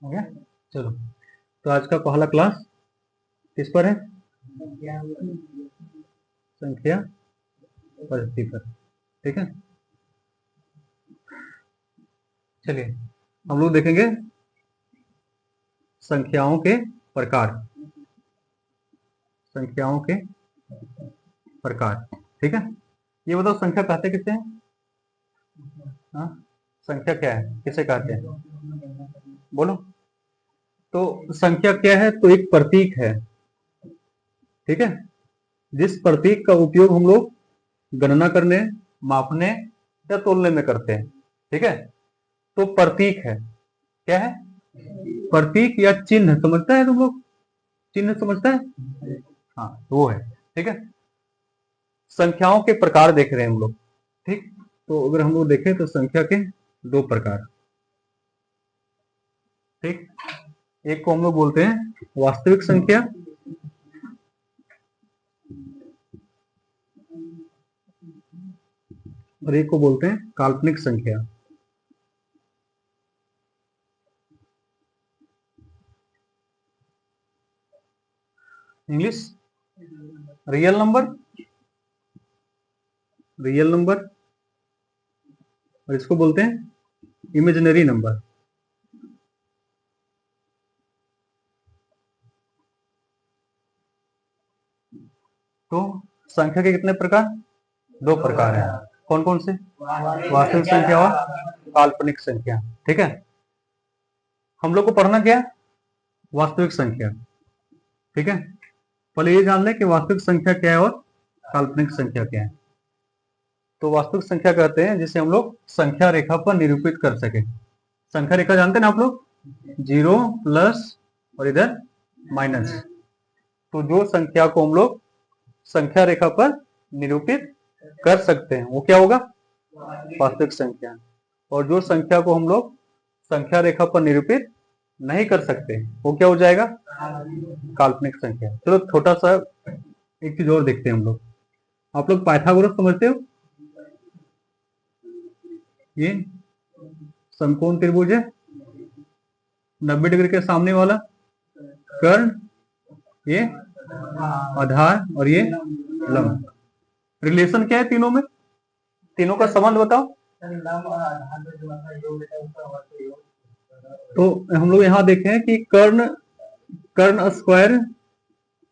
हो गया। चलो, तो आज का पहला क्लास किस पर है? संख्या पद्धति पर। ठीक है, चलिए हम लोग देखेंगे संख्याओं के प्रकार। संख्याओं के प्रकार, ठीक है। ये बताओ, संख्या कहते किसे हैं? हाँ, संख्या क्या है, किसे कहते हैं? बोलो। तो संख्या क्या है? तो एक प्रतीक है, ठीक है। जिस प्रतीक का उपयोग हम लोग गणना करने, मापने या तोलने में करते हैं, ठीक है। तो प्रतीक है, क्या है? प्रतीक या चिन्ह, समझता है तुम लोग? चिन्ह समझता है? हाँ, तो वो है, ठीक है। संख्याओं के प्रकार देख रहे हैं हम लोग, ठीक। तो अगर हम लोग देखें तो संख्या के दो प्रकार, ठीक। एक को हम लोग बोलते हैं वास्तविक संख्या, और एक को बोलते हैं काल्पनिक संख्या। English real number, real number, और इसको बोलते हैं इमेजिनरी नंबर। तो संख्या के कितने प्रकार? दो प्रकार हैं। कौन कौन से? वास्तविक संख्या और काल्पनिक संख्या, ठीक है। हम लोग को पढ़ना क्या है? वास्तविक संख्या, ठीक है। पहले ये जान लें कि वास्तविक संख्या क्या है और काल्पनिक संख्या क्या है। तो वास्तविक संख्या कहते हैं जिसे हम लोग संख्या रेखा पर निरूपित कर सके। संख्या रेखा जानते हैं ना आप लोग? 0 प्लस और इधर माइनस। तो जो संख्या को हम लोग संख्या रेखा पर निरूपित कर सकते हैं वो क्या होगा? वास्तविक संख्या। और जो संख्या को हम लोग संख्या रेखा पर निरूपित नहीं कर सकते वो क्या हो जाएगा? काल्पनिक संख्या। चलो छोटा सा एक चीज और देखते हैं हम लोग। आप लोग पाइथागोरस समझते हो? ये समकोण त्रिभुज है, 90 डिग्री के सामने वाला कर्ण, ये आधार और ये लंब। रिलेशन क्या है तीनों में? तीनों का संबंध बताओ। तो हम लोग यहां देखें कि कर्ण, कर्ण स्क्वायर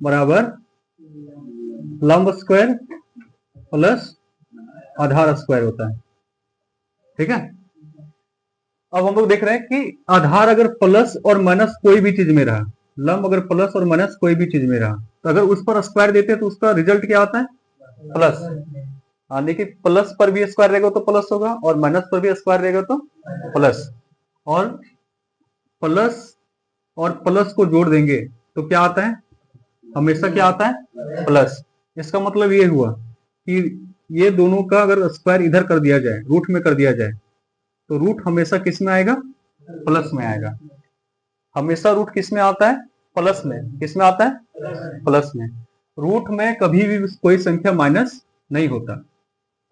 बराबर लंब स्क्वायर प्लस आधार स्क्वायर होता है, ठीक है। अब हम लोग देख रहे हैं कि आधार अगर प्लस और माइनस कोई भी चीज में रहा, लंब अगर प्लस और माइनस कोई भी चीज में रहा, तो अगर उस पर स्क्वायर देते हैं तो उसका रिजल्ट क्या आता है? प्लस। हाँ, देखिए प्लस पर भी स्क्वायर रहेगा तो प्लस होगा, और माइनस पर भी स्क्वायर रहेगा तो प्लस। और प्लस और प्लस को जोड़ देंगे तो क्या आता है? हमेशा क्या आता है? प्लस। इसका मतलब ये हुआ कि ये दोनों का अगर स्क्वायर इधर कर दिया जाए, रूट में कर दिया जाए, तो रूट हमेशा किस में आएगा? प्लस में आएगा। हमेशा रूट किस में आता है? प्लस में। किस में आता है? प्लस में। रूट में कभी भी कोई संख्या माइनस नहीं होता,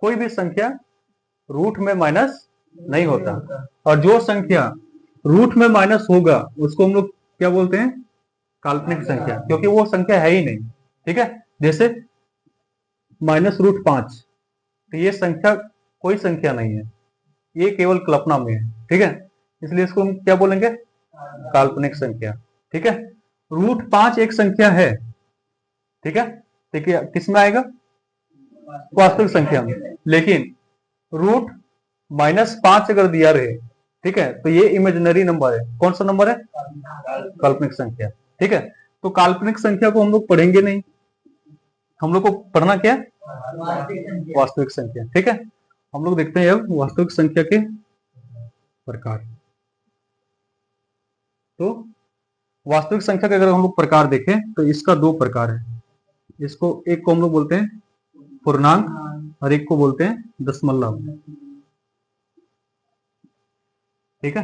कोई भी संख्या रूट में माइनस नहीं होता। और जो संख्या रूट में माइनस होगा उसको हम लोग क्या बोलते हैं? काल्पनिक संख्या, क्योंकि वो संख्या है ही नहीं, ठीक है। जैसे -√5, तो ये संख्या कोई संख्या नहीं है, ये केवल कल्पना में है, ठीक है। इसलिए इसको हम क्या बोलेंगे? काल्पनिक संख्या, ठीक है। √5 एक संख्या है, ठीक है। देखिए किस में आएगा? वास्तविक संख्या में। लेकिन रूट -5 अगर दिया रहे, ठीक है, तो ये इमेजिनरी नंबर है। कौन सा नंबर है? काल्पनिक संख्या, ठीक है। तो काल्पनिक संख्या को हम लोग पढ़ेंगे नहीं, हम लोग को पढ़ना क्या है? वास्तविक संख्या, ठीक है। हम लोग देखते हैं अब वास्तविक संख्या के प्रकार। तो वास्तविक संख्या के अगर हम लोग प्रकार देखें तो इसका दो प्रकार है। इसको एक को हम लोग बोलते हैं पूर्णांक और एक को बोलते हैं दशमलव, ठीक है।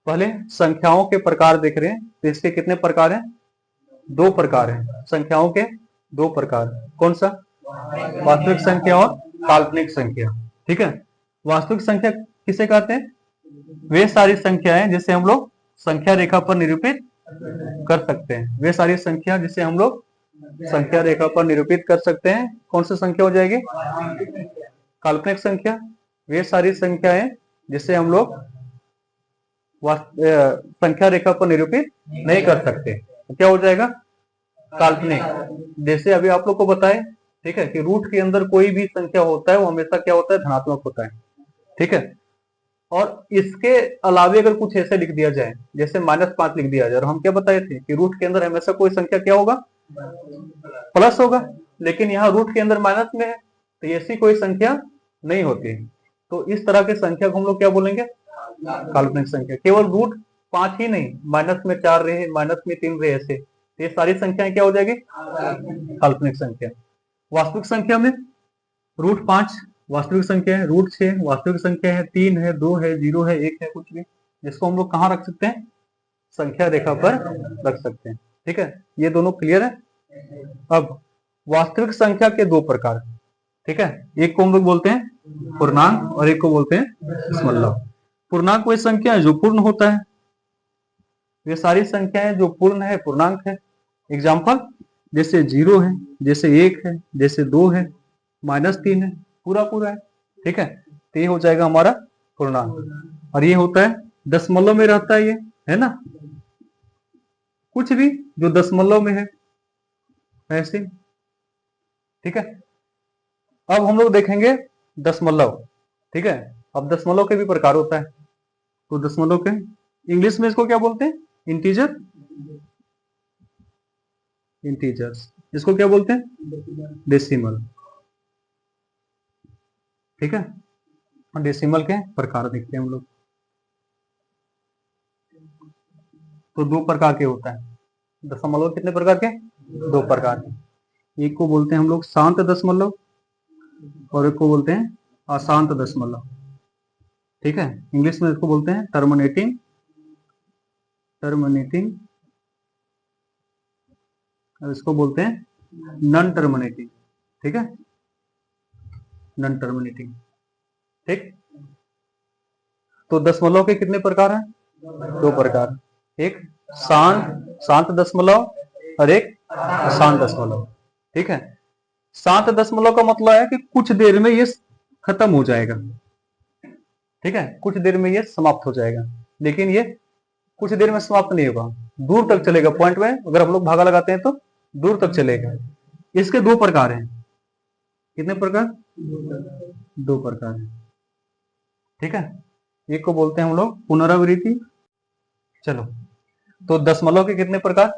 पहले संख्याओं के प्रकार देख रहे हैं, तो इसके कितने प्रकार हैं? दो प्रकार हैं संख्याओं के, दो प्रकार। कौन सा? वास्तविक संख्या और काल्पनिक संख्या, ठीक है। वास्तविक संख्या किसे कहते हैं? वे सारी संख्याएं जिसे हम लोग संख्या रेखा पर निरूपित कर सकते हैं। वे सारी संख्या जिसे हम लोग संख्या रेखा पर निरूपित कर सकते हैं, कौन सी संख्या हो जाएगी? काल्पनिक संख्या। वे सारी संख्याएं जिसे हम लोग संख्या रेखा पर निरूपित नहीं कर सकते, तो क्या हो जाएगा? काल्पनिक। जैसे अभी आप लोग को बताएं, ठीक है, कि रूट के अंदर कोई भी संख्या होता है वो हमेशा क्या होता है? धनात्मक होता है, ठीक है। और इसके अलावे अगर कुछ ऐसे लिख दिया जाए, जैसे -5 लिख दिया जाए, और हम क्या बताए थे कि रूट के अंदर हमेशा कोई संख्या क्या होगा? प्लस होगा। लेकिन यहाँ रूट के अंदर माइनस में है, तो ऐसी कोई संख्या नहीं होती। तो इस तरह के संख्या को हम लोग क्या बोलेंगे? काल्पनिक संख्या। केवल रूट 5 ही नहीं, -4 रहे, -3 रहे, ऐसे ये सारी संख्याएं क्या हो जाएगी? काल्पनिक संख्या। वास्तविक संख्या में रूट 5 वास्तविक संख्या है, रूट 6 वास्तविक संख्या है, 3 है, 2 है, 0 है, 1 है, कुछ भी, जिसको हम लोग कहाँ रख सकते हैं? संख्या रेखा पर रख सकते हैं, ठीक है। ये दोनों क्लियर है। अब वास्तविक संख्या के दो प्रकार, ठीक है। एक को हम लोग बोलते हैं पूर्णांक और एक को बोलते हैं दशमलव। पूर्णांक वही संख्या है जो पूर्ण होता है। ये सारी संख्याएं जो पूर्ण है पूर्णांक है। एग्जाम्पल, जैसे 0 है, जैसे 1 है, जैसे 2 है, -3 है, पूरा पूरा है, ठीक है। तो ये हो जाएगा हमारा पूर्णांक। और ये होता है दशमलव में रहता है, ये है ना, कुछ भी जो दशमलव में है ऐसे, ठीक है। अब हम लोग देखेंगे दशमलव, ठीक है। अब दशमलव के भी प्रकार होता है। तो दशमलव के इंग्लिश में इसको क्या बोलते हैं? Integer, integers. इसको क्या बोलते हैं? डेसिमल, ठीक है। और डेसिमल के प्रकार देखते हैं हम लोग। तो दो प्रकार के होता है दशमलव। कितने प्रकार के? दो प्रकार के। एक को बोलते हैं हम लोग शांत दशमलव और एक को बोलते हैं अशांत दशमलव, ठीक है। इंग्लिश में इसको बोलते हैं टर्मिनेटिंग, टर्मिनेटिंग, और इसको बोलते हैं नॉन टर्मिनेटिंग, ठीक है, नॉन टर्मिनेटिंग, ठीक। तो दशमलव के कितने प्रकार हैं? दो प्रकार। एक शांत दशमलव और एक अशांत दशमलव, ठीक है। शांत दशमलव का मतलब है कि कुछ देर में ये खत्म हो जाएगा, ठीक है, कुछ देर में ये समाप्त हो जाएगा। लेकिन ये कुछ देर में समाप्त नहीं होगा, दूर तक चलेगा। पॉइंट में अगर हम लोग भागा लगाते हैं तो दूर तक चलेगा। इसके दो प्रकार हैं। कितने प्रकार? दो प्रकार हैं, ठीक है। एक को बोलते हैं हम लोग पुनरावृत्ति। चलो, तो दशमलव के कितने प्रकार?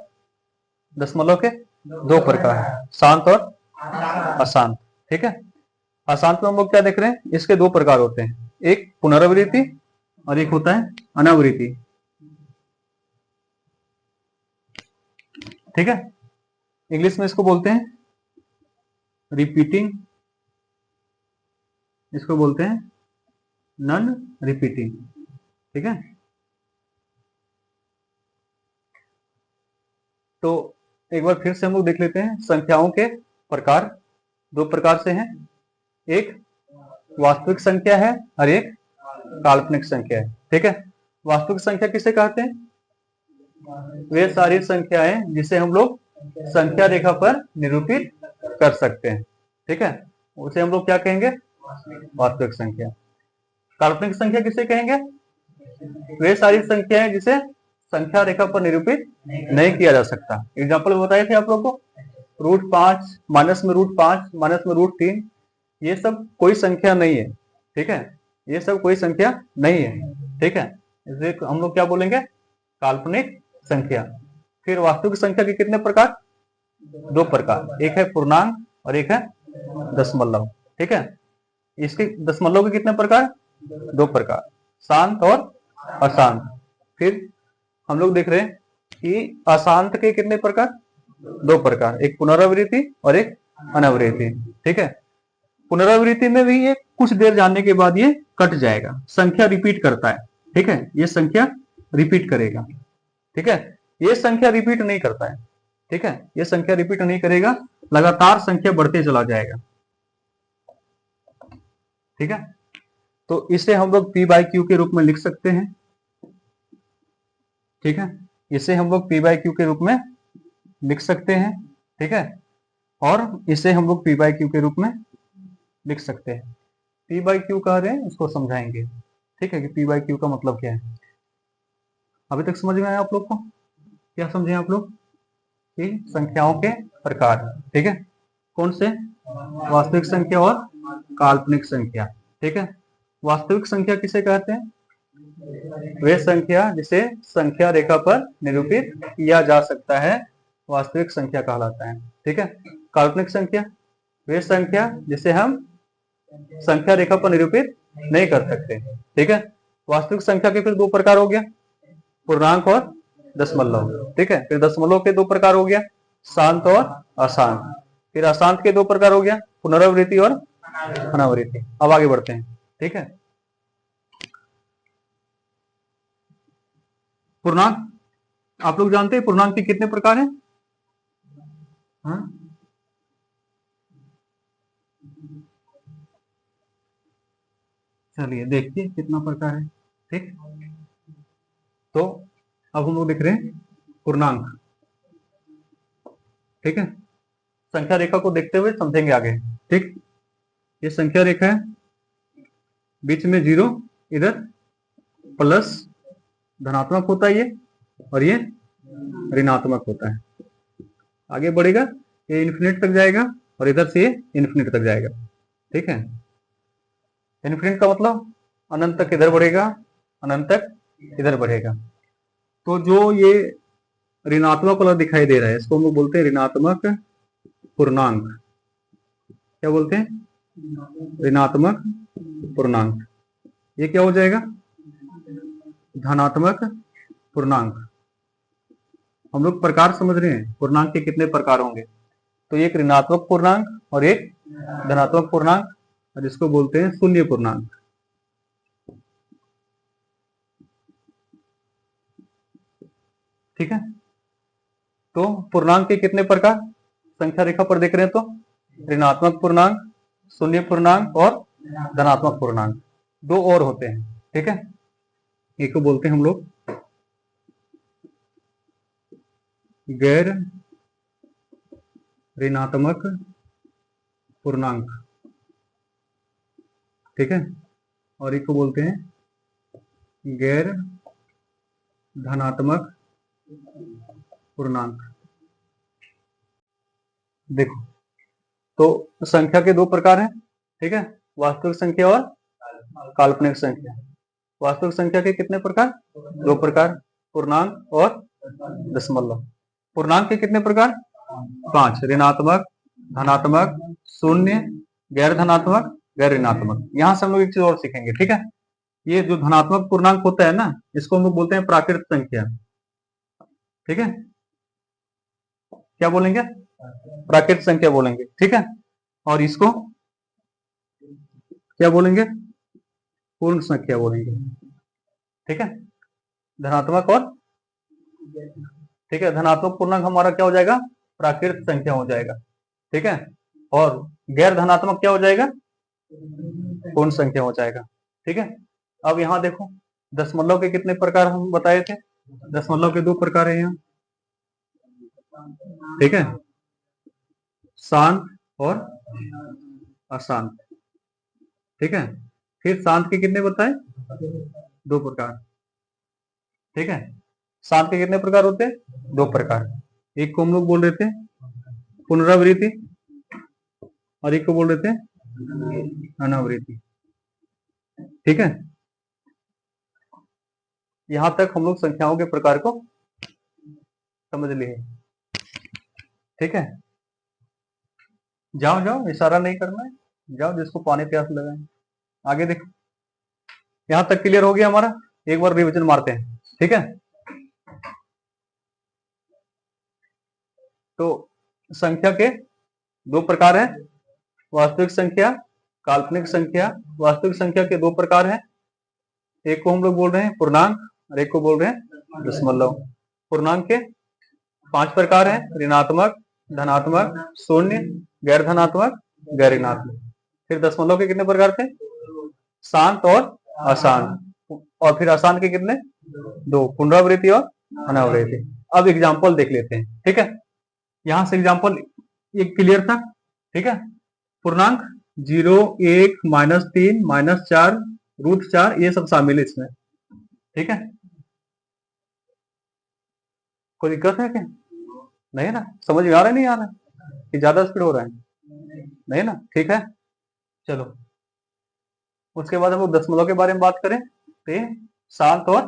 दशमलव के दो प्रकार हैं, शांत और अशांत, ठीक है। अशांत में हम लोग क्या देख रहे हैं? इसके दो प्रकार होते हैं, एक पुनरावृत्ति और एक होता है अनावृत्ति, ठीक है। इंग्लिश में इसको बोलते हैं रिपीटिंग, इसको बोलते हैं नॉन रिपीटिंग, ठीक है। तो एक बार फिर से हम लोग देख लेते हैं संख्याओं के प्रकार। दो प्रकार से हैं, एक वास्तविक संख्या है और एक काल्पनिक संख्या है, ठीक है। वास्तविक संख्या किसे कहते हैं? वे सारी संख्याएं जिसे हम लोग संख्या रेखा पर निरूपित कर सकते हैं, ठीक है, उसे हम लोग क्या कहेंगे? वास्तविक संख्या। काल्पनिक संख्या किसे कहेंगे? वे सारी संख्याएं जिसे संख्या रेखा पर निरूपित नहीं किया जा सकता। एग्जाम्पल बताए थे आप लोग को, √5, माइनस में √5, माइनस में √3, ये सब कोई संख्या नहीं है, ठीक है, ये सब कोई संख्या नहीं है, ठीक है। इसे हम लोग क्या बोलेंगे? काल्पनिक संख्या। फिर वास्तविक संख्या के कितने प्रकार? दो प्रकार, एक है पूर्णांक और एक है दशमलव, ठीक है। इसके दशमलव के कितने प्रकार? दो प्रकार, शांत और अशांत। फिर हम लोग देख रहे हैं कि अशांत के कितने प्रकार? दो प्रकार, एक पुनरावृत्ति और एक अनावृत्ति, ठीक है। पुनरावृत्ति में भी ये कुछ देर जाने के बाद ये कट जाएगा, संख्या रिपीट करता है, ठीक है, ये संख्या रिपीट करेगा, ठीक है। ये संख्या रिपीट नहीं करता है, ठीक है, ये संख्या रिपीट नहीं करेगा, लगातार संख्या बढ़ते चला जाएगा, ठीक है। तो इसे हम लोग P/Q के रूप में लिख सकते हैं। ठीक है, इसे हम लोग पी बाई क्यू के रूप में लिख सकते हैं। ठीक है, और इसे हम लोग पी बाई क्यू के रूप में लिख सकते हैं। पी बाई क्यू कह रहे हैं, इसको समझाएंगे। ठीक है, कि पी बाई क्यू का मतलब क्या है। अभी तक समझ में आया आप लोग को? क्या समझे आप लोग? कि संख्याओं के प्रकार। ठीक है, कौन से? वास्तविक संख्या और काल्पनिक संख्या। ठीक है, वास्तविक संख्या किसे कहते हैं? वे संख्या जिसे संख्या रेखा पर निरूपित किया जा सकता है, वास्तविक संख्या कहलाता है। ठीक है, काल्पनिक संख्या वे संख्या जिसे हम संख्या रेखा पर निरूपित नहीं कर सकते। ठीक है, वास्तविक संख्या के फिर दो प्रकार हो गया, पूर्णांक और दशमलव। ठीक है, फिर दशमलव के दो प्रकार हो गया, शांत और अशांत। फिर अशांत के दो प्रकार हो गया, पुनरावृत्ति और अनावृत्ति। अब आगे बढ़ते हैं। ठीक है, पूर्णांक आप लोग जानते हैं पूर्णांक के कितने प्रकार हैं? हाँ? चलिए देखिए कितना प्रकार है। ठीक, तो अब हम लोग देख रहे हैं पूर्णांक। ठीक है, संख्या रेखा को देखते हुए समझेंगे आगे। ठीक, ये संख्या रेखा है, बीच में जीरो, इधर प्लस धनात्मक होता है ये, और ये ऋणात्मक होता है। आगे बढ़ेगा, ये इन्फिनिट तक जाएगा और इधर से ये इन्फिनिट तक जाएगा। ठीक है, इन्फिनिट का मतलब अनंत तक इधर बढ़ेगा, अनंत तक इधर बढ़ेगा। तो जो ये ऋणात्मक वाला दिखाई दे रहा है, इसको हम लोग बोलते हैं ऋणात्मक पूर्णांक। क्या बोलते हैं? ऋणात्मक पूर्णांक। ये क्या हो जाएगा? धनात्मक पूर्णांक। हम लोग प्रकार समझ रहे हैं, पूर्णांक के कितने प्रकार होंगे। तो एक ऋणात्मक पूर्णांक और एक धनात्मक पूर्णांक, और इसको बोलते हैं शून्य पूर्णांक। ठीक है, तो पूर्णांक के कितने प्रकार संख्या रेखा पर देख रहे हैं, तो ऋणात्मक पूर्णांक, शून्य पूर्णांक और धनात्मक पूर्णांक। दो और होते हैं। ठीक है, एक को बोलते हैं हम लोग गैर ऋणात्मक पूर्णांक। ठीक है, और एक को बोलते हैं गैर धनात्मक पूर्णांक। देखो, तो संख्या के दो प्रकार हैं। ठीक है, वास्तविक संख्या और काल्पनिक संख्या। वास्तविक संख्या के कितने प्रकार? दो प्रकार, पूर्णांक और दशमलव। पूर्णांक के कितने प्रकार? पांच, ऋणात्मक, धनात्मक, शून्य, गैर धनात्मक, गैर ऋणात्मक। यहां से हम लोग एक चीज और सीखेंगे। ठीक है, ये जो धनात्मक पूर्णांक होता है ना, इसको हम लोग बोलते हैं प्राकृत संख्या। ठीक है, क्या बोलेंगे? प्राकृत संख्या बोलेंगे। ठीक है, और इसको क्या बोलेंगे? पूर्ण संख्या बोलेंगे। ठीक है, धनात्मक और, ठीक है, धनात्मक पूर्णांक हमारा क्या हो जाएगा? प्राकृत संख्या हो जाएगा। ठीक है, और गैर धनात्मक क्या हो जाएगा? पूर्ण संख्या हो जाएगा। ठीक है, अब यहां देखो, दशमलव के कितने प्रकार हम बताए थे? दशमलव के दो प्रकार है यहाँ। ठीक है, शांत और अशांत। ठीक है, फिर शांत के कितने बताए? दो प्रकार। ठीक है, शांत के कितने प्रकार होते हैं? दो प्रकार। एक को हम लोग बोल रहे थे पुनरावृत्ति, और एक को बोल रहे थे अनावृत्ति। ठीक है, यहां तक हम लोग संख्याओं के प्रकार को समझ लिए। ठीक है, जाओ जाओ, इशारा नहीं करना है, जाओ जिसको पानी प्यास लगा है। आगे देखो, यहां तक क्लियर हो गया हमारा। एक बार रिवीजन मारते हैं। ठीक है, तो संख्या के दो प्रकार हैं, वास्तविक संख्या, काल्पनिक संख्या। वास्तविक संख्या के दो प्रकार हैं, एक को हम लोग बोल रहे हैं पूर्णांक और एक को बोल रहे हैं दशमलव। पूर्णांक के पांच प्रकार हैं, ऋणात्मक, धनात्मक, शून्य, गैर धनात्मक, गैर ऋणात्मक। फिर दशमलव के कितने प्रकार थे? शांत और अशांत। और फिर अशांत के कितने? दो, पुनरावृत्ति और अनावृति। अब एग्जाम्पल देख लेते हैं, ठीक है। यहां से एग्जाम्पल ये क्लियर था, ठीक है। पूर्णांक 0, 1, -3, -4, √4 ये सब शामिल है इसमें, ठीक है। कोई दिक्कत है क्या? नहीं है ना? समझ में आ रहा है, नहीं आ रहा है कि ज्यादा स्पीड हो रहा है? नहीं ना? ठीक है, चलो। उसके बाद हम लोग दशमलव के बारे में बात करें तो ये शांत और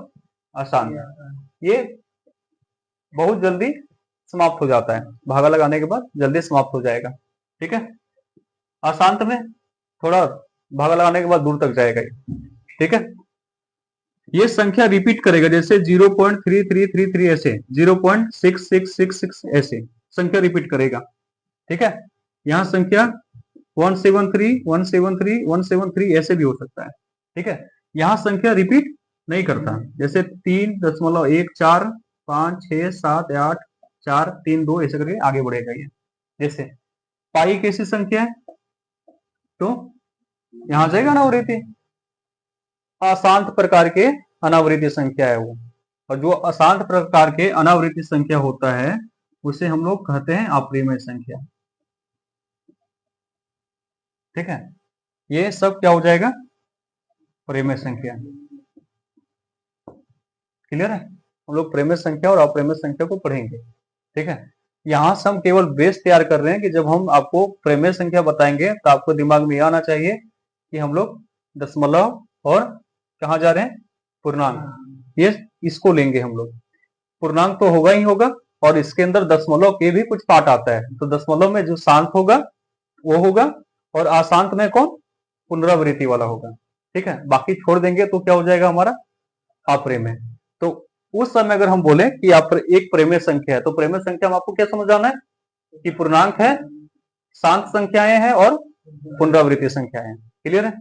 अशांत, ये बहुत जल्दी समाप्त हो जाता है, भागा लगाने के बाद जल्दी समाप्त हो जाएगा, ठीक है। अशांत में थोड़ा भागा लगाने के बाद दूर तक जाएगा ये, ठीक है। ये संख्या रिपीट करेगा, जैसे 0.3333 ऐसे, 0.6666 ऐसे संख्या रिपीट करेगा, ठीक है। यहाँ संख्या 173 173 173 ऐसे भी हो सकता है, ठीक है। यहाँ संख्या रिपीट नहीं करता, जैसे 3.14 5 6 7 8 4 3 2 ऐसे करके आगे बढ़ेगा ये। जैसे पाई कैसी संख्या है, तो यहां जाएगा अनावृति, अशांत प्रकार के अनावृति संख्या है वो। और जो अशांत प्रकार के अनावृति संख्या होता है उसे हम लोग कहते हैं अप्रिमेय संख्या, ठीक है। ये सब क्या हो जाएगा? परिमेय संख्या। क्लियर है? हम लोग परिमेय संख्या और अपरिमेय संख्या को पढ़ेंगे, ठीक है। यहां से हम केवल बेस तैयार कर रहे हैं कि जब हम आपको परिमेय संख्या बताएंगे तो आपको दिमाग में यह आना चाहिए कि हम लोग दशमलव और कहा जा रहे हैं पूर्णांक, ये इसको लेंगे हम लोग। पूर्णांक तो होगा ही होगा, और इसके अंदर दशमलव के भी कुछ पार्ट आता है, तो दशमलव में जो शांत होगा वो होगा, और अशांत में कौन? पुनरावृत्ति वाला होगा, ठीक है। बाकी छोड़ देंगे तो क्या हो जाएगा हमारा? अप्रिमेय। तो उस समय अगर हम बोले कि आप एक प्रेमेय संख्या है, तो प्रेमेय संख्या में आपको क्या समझ आना है कि पूर्णांक है, शांत संख्याएं हैं और पुनरावृत्ति संख्याएं हैं। क्लियर है?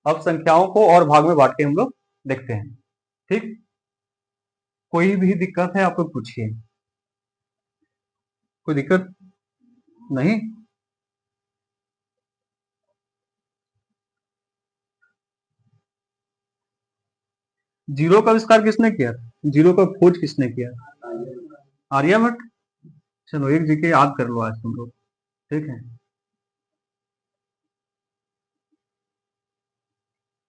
अब संख्याओं को और भाग में बांट के हम लोग देखते हैं, ठीक। कोई भी दिक्कत है आप लोग पूछिए, कोई दिक्कत नहीं? जीरो का आविष्कार किसने किया? जीरो का खोज किसने किया? आर्यभट्ट। चलो एक जीके याद कर लो आज तुम लोग, ठीक है।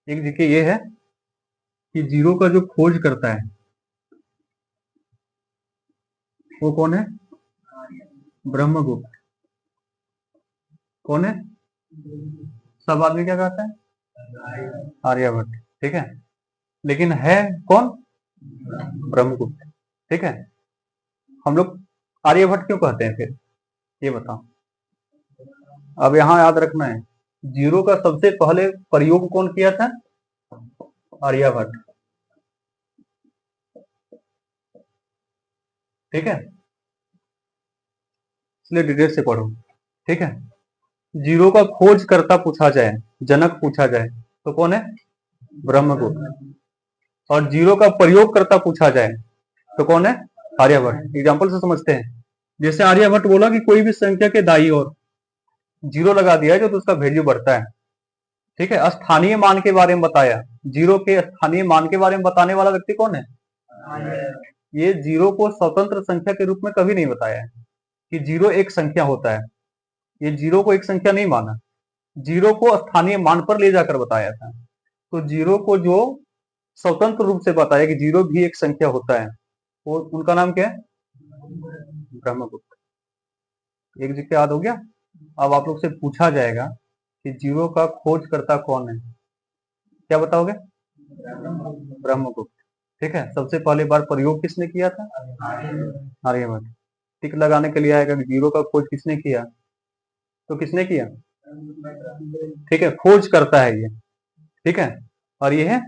एक जीके ये है कि जीरो का जो खोज करता है वो कौन है? ब्रह्मगुप्त। कौन है? सब आदमी क्या कहता है? आर्यभट्ट, ठीक है। लेकिन है कौन? ब्रह्मगुप्त, ठीक है। हम लोग आर्यभट्ट क्यों कहते हैं फिर, ये बताओ। अब यहां याद रखना है, जीरो का सबसे पहले प्रयोग कौन किया था? आर्यभट्ट, ठीक है। इसलिए डिटेल से पढ़ो, ठीक है। जीरो का खोज करता पूछा जाए, जनक पूछा जाए, तो कौन है? ब्रह्मगुप्त। और जीरो का प्रयोग करता पूछा जाए तो कौन है? आर्यभट्ट। एग्जाम्पल से समझते हैं, जैसे आर्यभट्ट बोला कि कोई भी संख्या के दाई और जीरो लगा दिया है तो उसका वैल्यू बढ़ता है, ठीक है। स्थानीय मान के बारे में बताया, जीरो के स्थानीय मान के बारे में बताने वाला व्यक्ति कौन है? ये जीरो को स्वतंत्र संख्या के रूप में कभी नहीं बताया है कि जीरो एक संख्या होता है, ये जीरो को एक संख्या नहीं माना, जीरो को स्थानीय मान पर ले जाकर बताया था। तो जीरो को जो स्वतंत्र रूप से बताया कि जीरो भी एक संख्या होता है, वो उनका नाम क्या है? ब्रह्मगुप्त। एक जिक्र याद हो गया। अब आप लोग से पूछा जाएगा कि जीरो का खोज करता कौन है, क्या बताओगे? ब्रह्मगुप्त, ठीक है। सबसे पहले बार प्रयोग किसने किया था? आर्यभट्ट। टिक लगाने के लिए आएगा कि जीरो का खोज किसने किया, तो किसने किया? ठीक है, खोज करता है ये, ठीक है। और ये है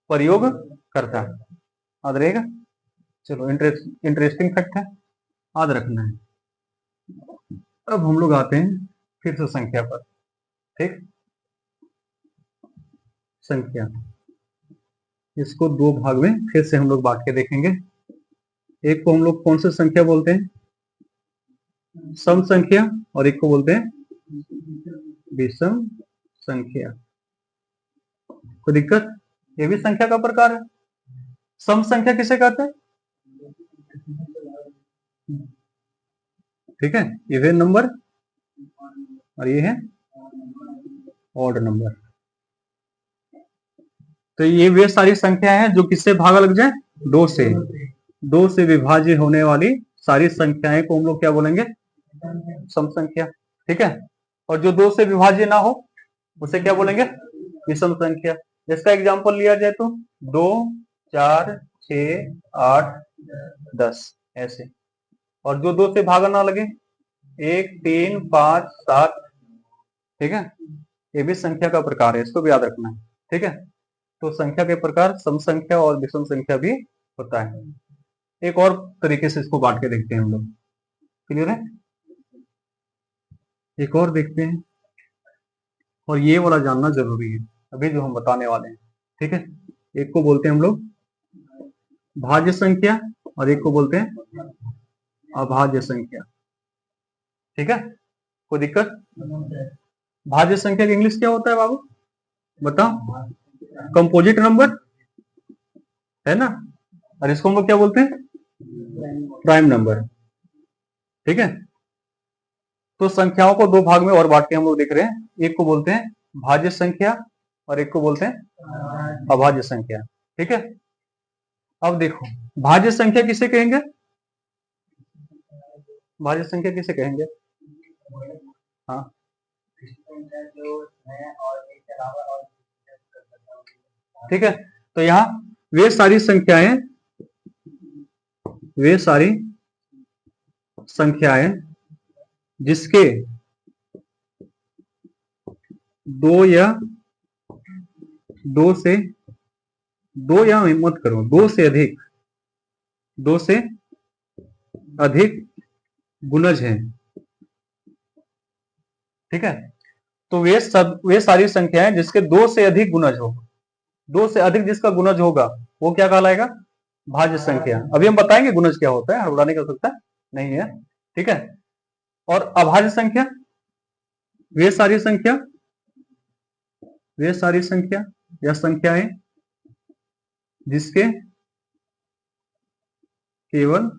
प्रयोग करता है, याद रहेगा। चलो इंटरेस्टिंग फैक्ट है, याद रखना है। अब हम लोग आते हैं फिर से संख्या पर, ठीक। संख्या, इसको दो भाग में फिर से हम लोग बांट के देखेंगे। एक को हम लोग कौन सी संख्या बोलते हैं? सम संख्या। और एक को बोलते हैं विषम संख्या। कोई दिक्कत? ये भी संख्या का प्रकार है। सम संख्या किसे कहते हैं? ठीक है, इवन नंबर और ये है ऑड नंबर। तो ये वे सारी संख्याएं हैं जो किससे भागा लग जाए, दो से। दो से विभाज्य होने वाली सारी संख्याएं को हम लोग क्या बोलेंगे, सम संख्या। ठीक है, और जो दो से विभाज्य ना हो उसे क्या बोलेंगे, विषम संख्या। इसका एग्जांपल लिया जाए तो 2, 4, 6, 8, 10 ऐसे। और जो दो से भागा ना लगे 1, 3, 5, 7। ठीक है, ये भी संख्या का प्रकार है, इसको भी याद रखना है। ठीक है, तो संख्या के प्रकार सम संख्या और विषम संख्या भी होता है। एक और तरीके से इसको बांट के देखते हैं हम लोग, क्लियर है। एक और देखते हैं, और ये वाला जानना जरूरी है अभी जो हम बताने वाले हैं। ठीक है, एक को बोलते हैं हम लोग भाज्य संख्या और एक को बोलते हैं अभाज्य संख्या। ठीक है, कोई दिक्कत। भाज्य संख्या का इंग्लिश क्या होता है बाबू, बताओ। कंपोजिट नंबर है ना, और इसको हम लोग क्या बोलते हैं, प्राइम नंबर। ठीक है, तो संख्याओं को दो भाग में और बांट के हम लोग देख रहे हैं, एक को बोलते हैं भाज्य संख्या और एक को बोलते हैं अभाज्य संख्या। ठीक है, अब देखो भाज्य संख्या किसे कहेंगे, भाज्य संख्या किसे कहेंगे, हाँ ठीक है। तो यहाँ वे सारी संख्याएं जिसके दो या मत करो, दो से अधिक गुणज हैं। ठीक है, तो वे सारी संख्याएं जिसके दो से अधिक गुणज हो, दो से अधिक जिसका गुणज होगा वो क्या कहलाएगा, भाज्य संख्या। अभी हम बताएंगे गुणज क्या होता है, हड़बड़ा नहीं कर सकता नहीं है। ठीक है, और अभाज्य संख्या वे सारी संख्या या संख्याएं जिसके केवल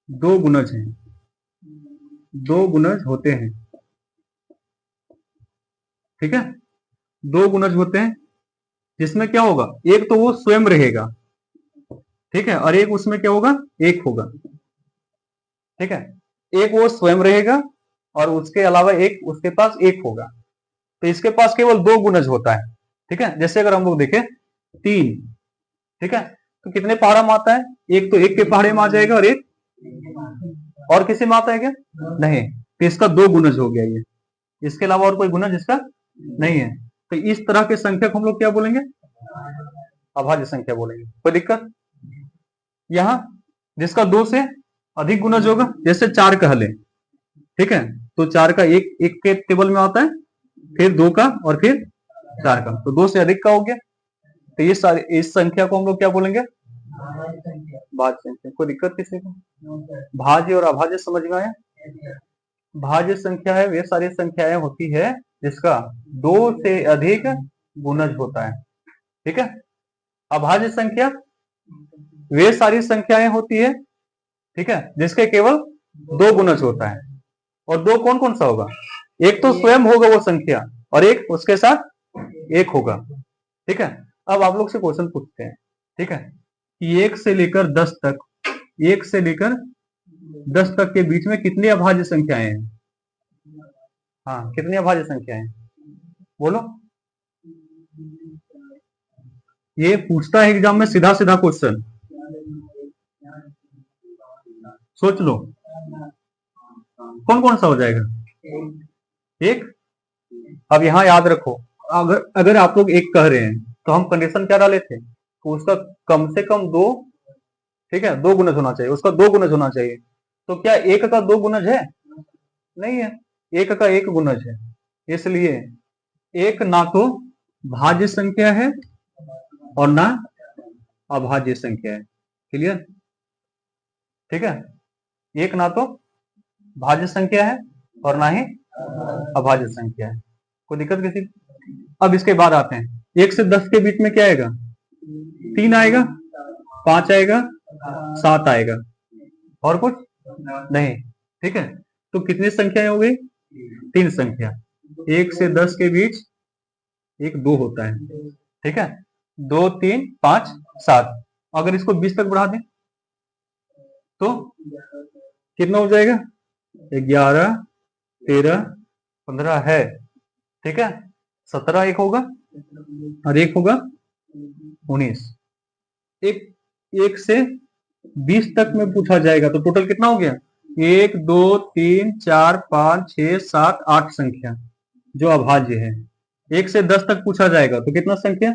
दो गुणज हैं, दो गुणज होते हैं। ठीक है, दो गुणज होते हैं जिसमें क्या होगा, एक तो वो स्वयं रहेगा, ठीक है, और एक उसमें क्या होगा, एक होगा। ठीक है, एक वो स्वयं रहेगा और उसके अलावा एक उसके पास एक होगा। तो इसके पास केवल दो गुणज होता है। ठीक है, जैसे अगर हम लोग देखें 3, ठीक है, तो कितने पहाड़ा में आता है, एक तो एक के पहाड़े में आ जाएगा और एक और किसी में आता है क्या, नहीं। तो इसका दो गुणज हो गया ये, इसके अलावा और कोई गुणज इसका नहीं है। तो इस तरह के संख्या को हम लोग क्या बोलेंगे, अभाज्य संख्या बोलेंगे। कोई दिक्कत। यहां जिसका दो से अधिक गुणज होगा, जैसे 4 कह ले, ठीक है, तो 4 का एक के टेबल में आता है, फिर 2 का और फिर 4 का, तो 2 से अधिक का हो गया। तो ये सारी इस संख्या को हम लोग क्या बोलेंगे, भाज्य संख्या। कोई दिक्कत किसी को, भाज्य और अभाज्य समझ में आया। भाज्य संख्या है वे सारी संख्याएं होती है जिसका 2 से अधिक गुणज होता है। ठीक है, अभाज्य संख्या वे सारी संख्याएं होती है, ठीक है, जिसके केवल दो गुणज होता है। और दो कौन कौन सा होगा, एक तो स्वयं होगा वो संख्या और एक उसके साथ एक होगा। ठीक है, अब आप लोग से क्वेश्चन पूछते हैं। ठीक है, कि 1 से लेकर 10 तक, 1 से लेकर 10 तक के बीच में कितनी अभाज्य संख्याएं हैं, हाँ कितनी अभाज्य संख्याएं, बोलो। ये पूछता है एग्जाम में सीधा सीधा क्वेश्चन, सोच लो कौन कौन सा हो जाएगा, एक। अब यहां याद रखो, अगर आप लोग एक कह रहे हैं तो हम कंडीशन क्या डाले थे, तो उसका कम से कम दो, ठीक है, दो गुणज होना चाहिए, उसका दो गुणज होना चाहिए। तो क्या एक का दो गुणज है, नहीं है, एक का एक गुणज है। इसलिए एक ना तो भाज्य संख्या है और ना अभाज्य संख्या है। क्लियर। ठीक है, एक ना तो भाज्य संख्या है और ना ही अभाज्य संख्या है। कोई दिक्कत किसी। अब इसके बाद आते हैं, 1 से 10 के बीच में क्या आएगा, 3 आएगा, 5 आएगा, 7 आएगा। और कुछ नहीं। ठीक है, तो कितनी संख्याएं हो गई? 3 संख्या। 1 से 10 के बीच एक 2 होता है। ठीक है, 2 3 5 7। अगर इसको 20 तक बढ़ा दें तो कितना हो जाएगा? 11 13 15 है। ठीक है, 17 एक होगा और एक होगा 19। एक 1 से 20 तक में पूछा जाएगा तो टोटल कितना हो गया? 1 2 3 4 5 6 7 8 संख्या जो अभाज्य है। 1 से 10 तक पूछा जाएगा तो कितना संख्या?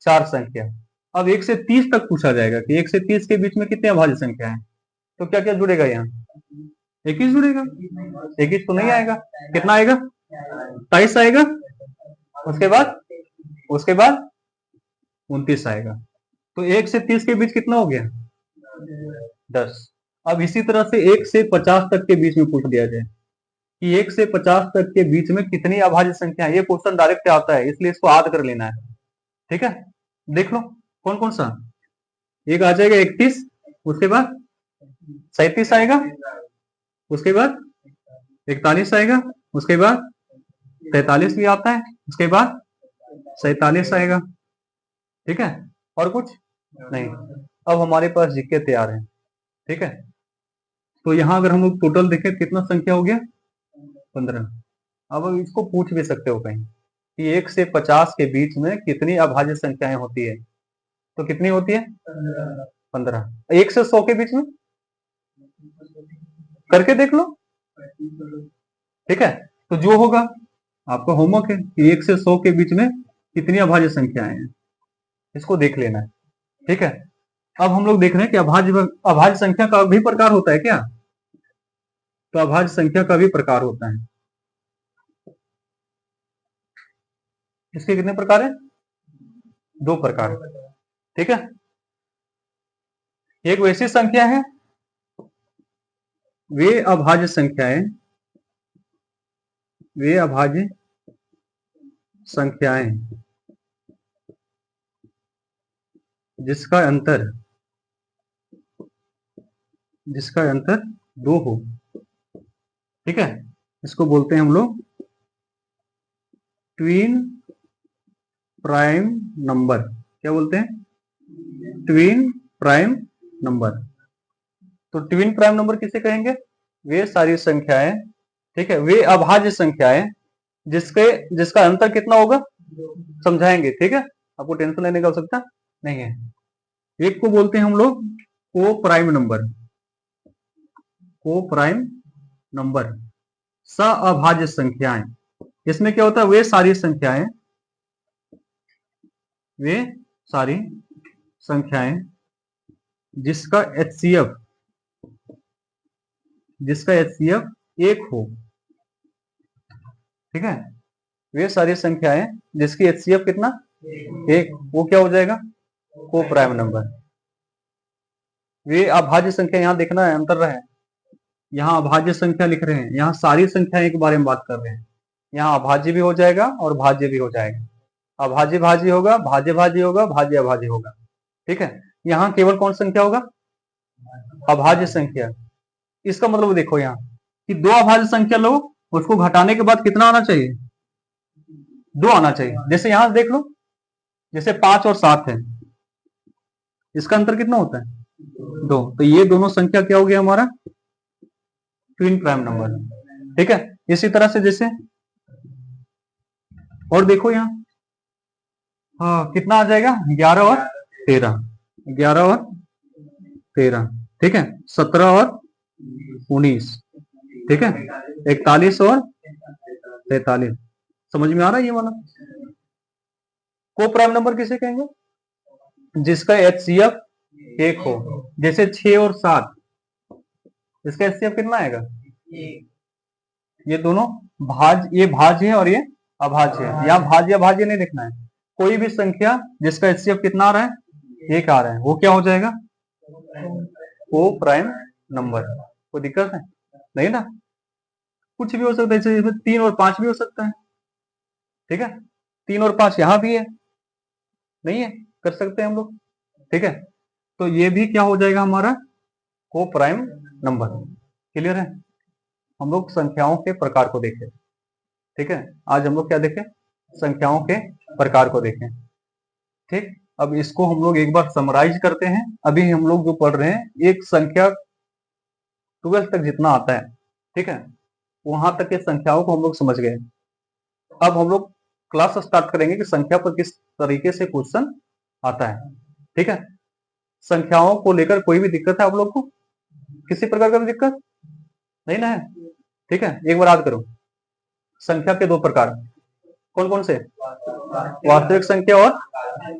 4 संख्या। अब 1 से 30 तक पूछा जाएगा कि 1 से 30 के बीच में कितने अभाज्य संख्या है, तो क्या क्या जुड़ेगा? यहाँ 21 जुड़ेगा। 21 तो नहीं आएगा, कितना आएगा? 23 आएगा। उसके बाद 29 आएगा। तो 1 से 30 के बीच कितना हो गया? 10। अब इसी तरह से 1 से 50 तक के बीच में पूछ दिया जाए कि 1 से 50 तक के बीच में कितनी अभाज्य संख्या है। ये क्वेश्चन डायरेक्ट आता है, इसलिए इसको याद कर लेना है। ठीक है, देख लो कौन कौन सा। एक आ जाएगा 31, उसके बाद 37 आएगा, उसके बाद 41 आएगा, उसके बाद 43 भी आता है, उसके बाद 47 आएगा। ठीक है, और कुछ नहीं। अब हमारे पास जीके तैयार है। ठीक है, तो यहां अगर हम लोग टोटल देखें कितना संख्या हो गया? 15। अब इसको पूछ भी सकते हो कहीं कि 1 से 50 के बीच में कितनी अभाज्य संख्याएं होती है, तो कितनी होती है? 15। 1 से 100 के बीच में करके देख लो। ठीक है, तो जो होगा आपका होमवर्क है कि 1 से 100 के बीच में कितनी अभाज्य संख्याएं हैं, इसको देख लेना है। ठीक है, अब हम लोग देख रहे हैं कि अभाज्य संख्या का भी प्रकार होता है क्या? तो अभाज्य संख्या का भी प्रकार होता है। इसके कितने प्रकार है? 2 प्रकार। ठीक है, एक वैसी संख्या है, वे अभाज्य संख्याएं जिसका अंतर 2 हो। ठीक है, इसको बोलते हैं हम लोग ट्विन प्राइम नंबर। क्या बोलते हैं? Twin prime number. तो ट्विन प्राइम नंबर किसे कहेंगे? वे सारी संख्याएं, ठीक है, वे अभाज्य संख्याएं जिसका अंतर कितना होगा, समझाएंगे। ठीक है, आपको टेंशन लेने की आवश्यकता नहीं है। एक को बोलते हैं हम लोग को प्राइम नंबर, सअभाज्य संख्याएं। इसमें क्या होता है? वे सारी संख्याएं जिसका HCF 1 हो। ठीक है, वे सारी संख्याएं जिसकी HCF कितना? 1, वो क्या हो जाएगा? को प्राइम नंबर। वे अभाज्य संख्या, यहां देखना है, अंतर रहे। यहाँ अभाज्य संख्या लिख रहे हैं, यहाँ सारी संख्याएं के बारे में बात कर रहे हैं। यहाँ अभाज्य भी हो जाएगा और भाज्य भी हो जाएगा। अभाज्य भाज्य होगा, भाज्य भाज्य होगा, भाज्य अभाज्य होगा। ठीक है, यहाँ केवल कौन संख्या होगा? अभाज्य संख्या। इसका मतलब देखो यहाँ कि 2 अभाज्य संख्या लो, उसको घटाने के बाद कितना आना चाहिए? 2 आना चाहिए। जैसे यहां देख लो, जैसे 5 और 7 है, इसका अंतर कितना होता है? 2। तो ये दोनों संख्या क्या हो गया हमारा? Twin prime number. ठीक है, इसी तरह से जैसे और देखो यहाँ, हाँ, कितना आ जाएगा? 11 और 13, 11 और 13। ठीक है, 17 और 19। ठीक है, 41 और 43। समझ में आ रहा है ये वाला? को प्राइम नंबर किसे कहेंगे? जिसका HCF 1 हो। जैसे 6 और 7, इसका HCF कितना आएगा? ये दोनों ये भाज्य है और ये अभाज्य है। यहाँ भाज्य अभाज्य नहीं लिखना है। कोई भी संख्या जिसका HCF कितना आ रहा है? 1 आ रहा है, वो क्या हो जाएगा? को प्राइम नंबर। कोई दिक्कत है? नहीं ना, कुछ भी हो सकता है। जैसे 3 और 5 भी हो सकता है। ठीक है, 3 और 5 यहां भी है, नहीं है, कर सकते हैं हम लोग। ठीक है, तो ये भी क्या हो जाएगा हमारा? को प्राइम नंबर। क्लियर है? हम लोग संख्याओं के प्रकार को देखें। ठीक है, आज हम लोग क्या देखें? संख्याओं के प्रकार को देखें। ठीक, अब इसको हम लोग एक बार समराइज करते हैं। अभी हम लोग जो पढ़ रहे हैं, एक संख्या 12 तक जितना आता है, ठीक है, वहां तक के संख्याओं को हम लोग समझ गए। अब हम लोग क्लास स्टार्ट करेंगे कि संख्या पर किस तरीके से क्वेश्चन आता है। ठीक है, संख्याओं को लेकर कोई भी दिक्कत है आप लोग को? किसी प्रकार का भी दिक्कत नहीं ना है? ठीक है, एक बार याद करो, संख्या के दो प्रकार कौन कौन से? वास्तविक संख्या और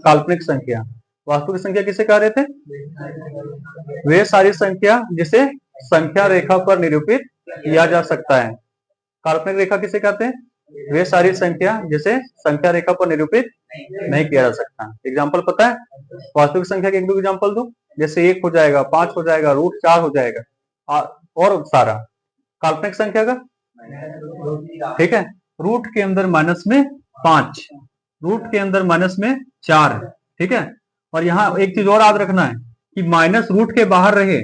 काल्पनिक संख्या। वास्तविक संख्या किसे कह रहे थे? वे सारी संख्या जिसे संख्या रेखा पर निरूपित किया जा सकता है। काल्पनिक रेखा किसे कहते हैं? वे सारी संख्या जिसे संख्या रेखा पर निरूपित नहीं किया जा सकता। एग्जाम्पल पता है? वास्तविक संख्या के एक दो एग्जाम्पल दो। जैसे 1 हो जाएगा, 5 हो जाएगा, √4 हो जाएगा, और सारा। काल्पनिक संख्या का, ठीक है, रूट के अंदर माइनस में 5, रूट के अंदर माइनस में 4। ठीक है, और यहाँ एक चीज और याद रखना है कि माइनस रूट के बाहर रहे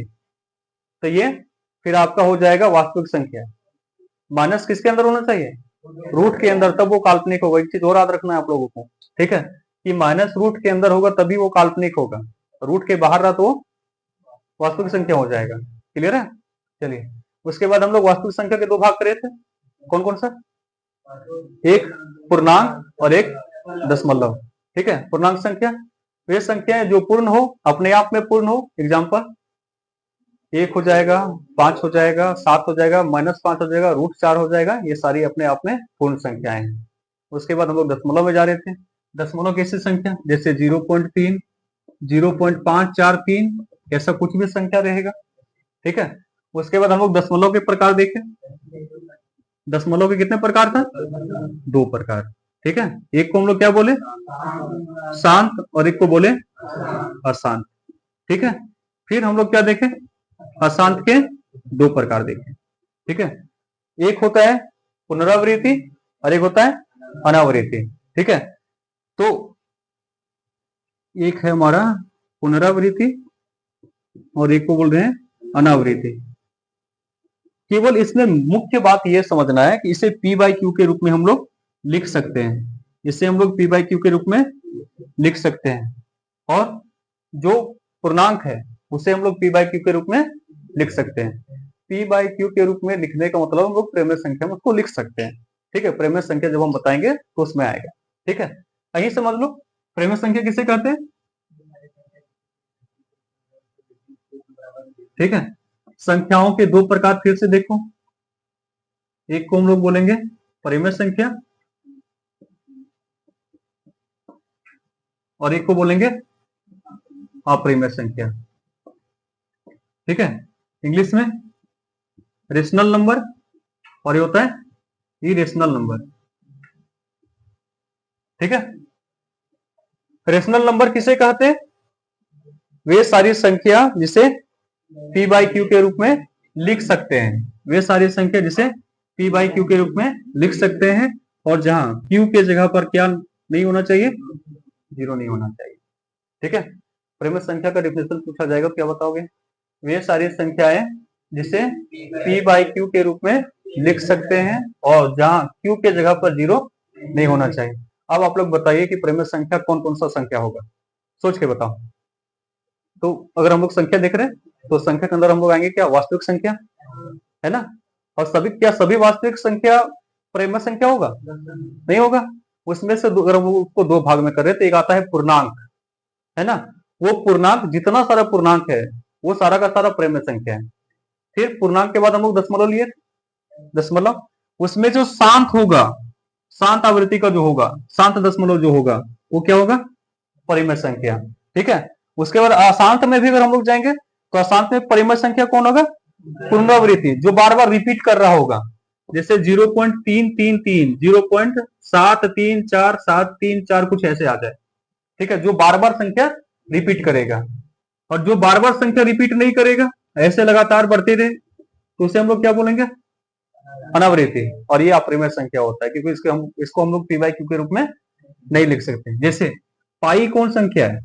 तो ये फिर आपका हो जाएगा वास्तविक संख्या। माइनस किसके अंदर होना चाहिए? रूट के अंदर, तब वो काल्पनिक होगा। एक चीज और याद रखना है आप लोगों को, ठीक है, कि माइनस रूट के अंदर होगा तभी वो काल्पनिक होगा, रूट के बाहर रहा तो वो वास्तविक संख्या हो जाएगा। क्लियर है? चलिए, उसके बाद हम लोग वास्तविक संख्या के दो भाग करे थे, कौन कौन सा? एक पूर्णांक और एक दशमलव। ठीक है, पूर्णांक संख्या वे संख्याएं जो पूर्ण हो, अपने आप में पूर्ण हो। एग्जाम्पल 1 हो जाएगा, 5 हो जाएगा, 7 हो जाएगा, -5 हो जाएगा, √4 हो जाएगा, ये सारी अपने आप में पूर्ण संख्याएं हैं। उसके बाद हम लोग दशमलव में जा रहे थे। दशमलव कैसी संख्या? जैसे 0.3, 0.543, ऐसा कुछ भी संख्या रहेगा। ठीक है, उसके बाद हम लोग दशमलव के प्रकार देखें। दशमलव के कितने प्रकार था? 2 प्रकार। ठीक है, एक को हम लोग क्या बोले? शांत, और एक को बोले अशांत। ठीक है, फिर हम लोग क्या देखें? अशांत के 2 प्रकार देखें। ठीक है, एक होता है पुनरावृत्ति और एक होता है अनावृत्ति। ठीक है, तो एक है हमारा पुनरावृत्ति और एक को बोल रहे हैं अनावृत्ति। केवल इसमें मुख्य बात यह समझना है कि इसे p/q के रूप में हम लोग लिख सकते हैं। इसे हम लोग p/q के रूप में लिख सकते हैं, और जो पूर्णांक है उसे हम लोग p/q के रूप में लिख सकते हैं। p/q के रूप में लिखने का मतलब हम लोग प्रेमय संख्या में उसको लिख सकते हैं। ठीक है, प्रेमय संख्या जब हम बताएंगे तो उसमें आएगा। ठीक है, यही समझ लो प्रेमय संख्या किसे कहते हैं। ठीक है, संख्याओं के 2 प्रकार फिर से देखो। एक को हम लोग बोलेंगे परिमेय संख्या और एक को बोलेंगे अपरिमेय संख्या। ठीक है, इंग्लिश में रेशनल नंबर और ये होता है इरेशनल नंबर। ठीक है, रेशनल नंबर किसे कहते हैं? वे सारी संख्या जिसे p/q के रूप में लिख सकते हैं। वे सारी संख्या जिसे p/q के रूप में लिख सकते हैं, और जहां q के जगह पर क्या नहीं होना चाहिए? 0 नहीं होना चाहिए। ठीक है, प्रेमय संख्या का डेफिनेशन पूछा जाएगा, क्या बताओगे? वे सारी संख्याएं जिसे p/q के रूप में लिख सकते हैं और जहां q के जगह पर 0 नहीं होना चाहिए। अब आप लोग बताइए कि प्रेमय संख्या कौन कौन सा संख्या होगा, सोच के बताओ। तो अगर हम लोग संख्या देख रहे हैं तो संख्या के अंदर हम लोग आएंगे क्या? वास्तविक संख्या है ना। और सभी वास्तविक संख्या प्रेमय संख्या होगा? नहीं होगा। उसमें से अगर हम उसको 2 भाग में कर रहे हैं तो एक आता है पूर्णांक, है ना। वो पूर्णांक, जितना सारा पूर्णांक है वो सारा का सारा प्रेमय संख्या है। फिर पूर्णांक के बाद हम लोग दशमलव लिए। दशमलव, उसमें जो शांत होगा, शांत आवृत्ति का जो होगा, शांत दशमलव जो होगा वो क्या होगा? परिमेय संख्या। ठीक है, उसके बाद अशांत में भी अगर हम लोग जाएंगे तो अशांत में परिमेय संख्या कौन होगा? पुनरावृत्ति, जो बार बार रिपीट कर रहा होगा। जैसे 0.333, 0.734, 734 कुछ ऐसे आ जाए। ठीक है, जो बार बार संख्या रिपीट करेगा, और जो बार बार संख्या रिपीट नहीं करेगा, ऐसे लगातार बढ़ते रहे, तो उसे हम लोग क्या बोलेंगे? अनावृत्ति। और ये अपरिमेय संख्या होता है, क्योंकि इसको हम लोग p/q के रूप में नहीं लिख सकते। जैसे पाई कौन संख्या है?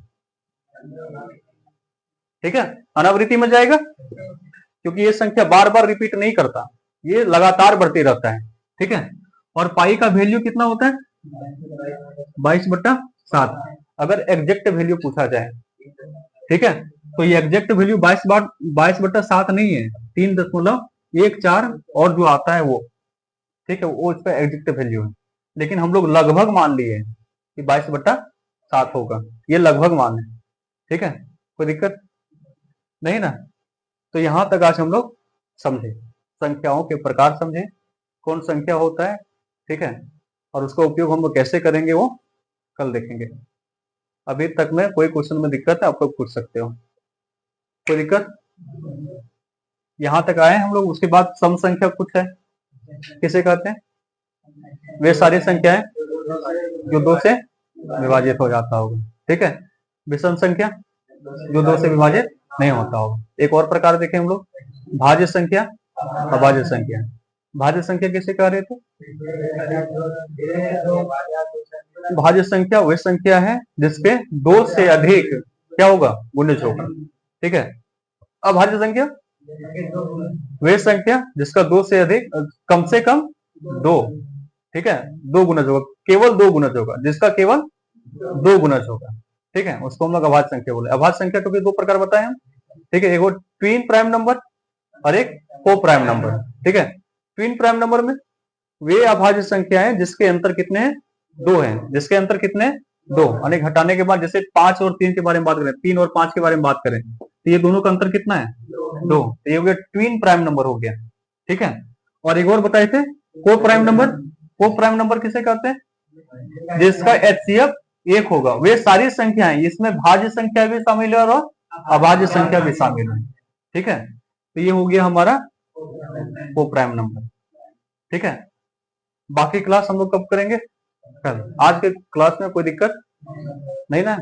ठीक है, अनावृत्ति में जाएगा क्योंकि ये संख्या बार बार रिपीट नहीं करता, ये लगातार बढ़ती रहता है। ठीक है, और पाई का वैल्यू कितना होता है 22/7 अगर एग्जैक्ट वैल्यू पूछा जाए। ठीक है, तो ये एग्जैक्ट वैल्यू 22/7 नहीं है, 3.14 और जो आता है वो। ठीक है, वो इसका एग्जैक्ट वैल्यू है, लेकिन हम लोग लगभग मान लिए कि 22/7 होगा, ये लगभग मान है। ठीक है, कोई दिक्कत नहीं ना। तो यहां तक आज हम लोग समझे, संख्याओं के प्रकार समझे, कौन संख्या होता है। ठीक है, और उसका उपयोग हम लोग कैसे करेंगे वो कल देखेंगे। अभी तक में कोई क्वेश्चन में दिक्कत है आप लोग पूछ सकते हो, कोई दिक्कत। यहां तक आए हम लोग, उसके बाद सम संख्या कुछ है, किसे कहते हैं, वे सारी संख्याएं जो 2 से विभाजित हो जाता होगा। ठीक है, विषम संख्या जो 2 से विभाजित नहीं होता होगा। एक और प्रकार देखें हम लोग, भाज्य संख्या, अभाज्य संख्या। भाज्य संख्या किसे कह रहे थे, भाज्य संख्या वह संख्या है जिसके 2 से अधिक क्या होगा, गुणज होगा। ठीक है, अभाज्य संख्या वह संख्या जिसका 2 से अधिक, कम से कम 2, ठीक है, 2 गुणज होगा, केवल 2 गुणज होगा, जिसका केवल 2 गुणज होगा। ठीक है, उसको हम लोग अभाज्य संख्या बोले। अभाज्य संख्या को भी 2 प्रकार बताए हम। ठीक है, एक वो ट्विन प्राइम नंबर और एक को प्राइम नंबर। ठीक है, ट्विन प्राइम नंबर में वे अभाज्य संख्या है जिसके अंतर कितने हैं, 2 हैं, जिसके अंतर कितने हैं 2, अनेक हटाने के बाद जैसे 5 और 3 के बारे में बात करें, 3 और 5 के बारे में बात करें, तो ये दोनों का अंतर कितना है 2, तो ये हो गया ट्विन प्राइम नंबर हो गया। ठीक है, और एक और बताए थे को प्राइम नंबर। को प्राइम नंबर किसे कहते हैं, जिसका एचसीएफ 1 होगा। वे सारी संख्याएं, इसमें भाज्य संख्या भी शामिल है और अभाज्य संख्या भी शामिल है। ठीक है, तो ये हो गया हमारा को प्राइम नंबर। ठीक है, बाकी क्लास हम लोग कब करेंगे, कल। आज के क्लास में कोई दिक्कत नहीं ना।